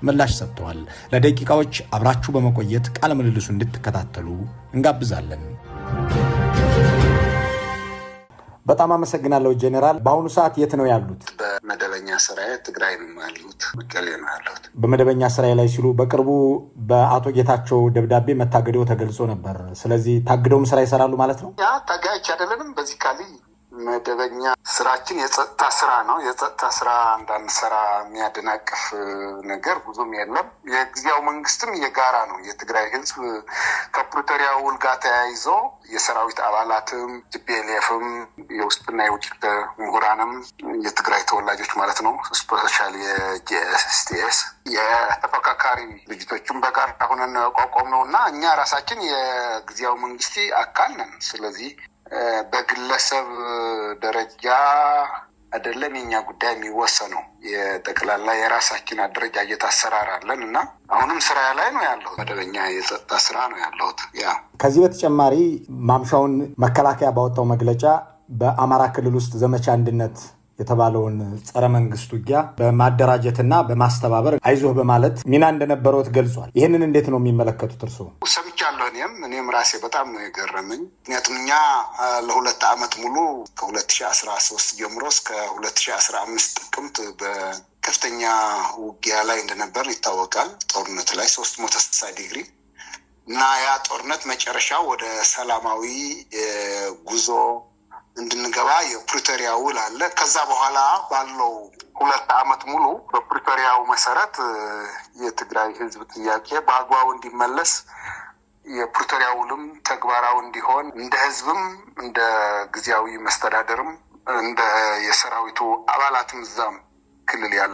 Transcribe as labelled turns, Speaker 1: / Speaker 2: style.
Speaker 1: ምላሽ ሰጥተዋል። ለደቂቃዎች አብራችሁ በመቆየት ቃለ ምልልሱ እንድትከታተሉ እንጋብዛለን። በጣም አመሰግናለሁ ጄኔራል። በአሁኑ ሰዓት የት ነው ያሉት?
Speaker 2: በመደበኛ ስራዬ ትግራይ ነው ያሉት፣ መቀሌ ነው ያሉት።
Speaker 1: በመደበኛ ስራዬ ላይ ሲሉ በቅርቡ በአቶ ጌታቸው ደብዳቤ መታገደው ተገልጾ ነበር። ስለዚህ ታግደውም ስራ ይሰራሉ ማለት ነው?
Speaker 2: ያ ታጋዮች አይደለንም። በዚህ ካሊ መደበኛ ስራችን የጸጥታ ስራ ነው። የጸጥታ ስራ እንዳንሰራ የሚያደናቅፍ ነገር ብዙም የለም። የጊዜያዊ መንግስትም የጋራ ነው። የትግራይ ህዝብ ከፕሪቶሪያ ውል ጋር ተያይዞ የሰራዊት አባላትም ቲፒኤልኤፍም የውስጥና የውጭ ምሁራንም የትግራይ ተወላጆች ማለት ነው፣ ስፔሻሊ የጂኤስቲኤስ የተፈካካሪ ድርጅቶችም በጋራ ሆነን ቋቋም ነው እና እኛ ራሳችን የጊዜያዊ መንግስት አካል ነን። ስለዚህ በግለሰብ ደረጃ አይደለም የኛ ጉዳይ የሚወሰነው። የጠቅላላ የራሳችን አደረጃጀት አሰራር አለን እና አሁንም ስራ ላይ ነው ያለው። መደበኛ የጸጥታ ስራ ነው ያለሁት። ያ
Speaker 1: ከዚህ በተጨማሪ ማምሻውን መከላከያ ባወጣው መግለጫ በአማራ ክልል ውስጥ ዘመቻ አንድነት የተባለውን ጸረ መንግስት ውጊያ በማደራጀትና በማስተባበር አይዞህ በማለት ሚና እንደነበረው ገልጿል። ይህንን እንዴት ነው የሚመለከቱት እርስዎ?
Speaker 2: ሰምቻለሁ። እኔም ራሴ በጣም ነው የገረመኝ። ምክንያቱም እኛ ለሁለት ዓመት ሙሉ ከ2013 ጀምሮ እስከ 2015 ጥቅምት በከፍተኛ ውጊያ ላይ እንደነበር ይታወቃል። ጦርነት ላይ 360 ዲግሪ እና ያ ጦርነት መጨረሻው ወደ ሰላማዊ ጉዞ እንድንገባ የፕሪቶሪያ ውል አለ። ከዛ በኋላ ባለው 2 ዓመት ሙሉ በፕሪቶሪያው መሰረት የትግራይ ህዝብ ጥያቄ በአግባቡ እንዲመለስ የፕሪቶሪያ ውልም ተግባራዊ እንዲሆን እንደ ህዝብም እንደ ጊዜያዊ መስተዳደርም እንደ የሰራዊቱ አባላትም እዛም ክልል ያለ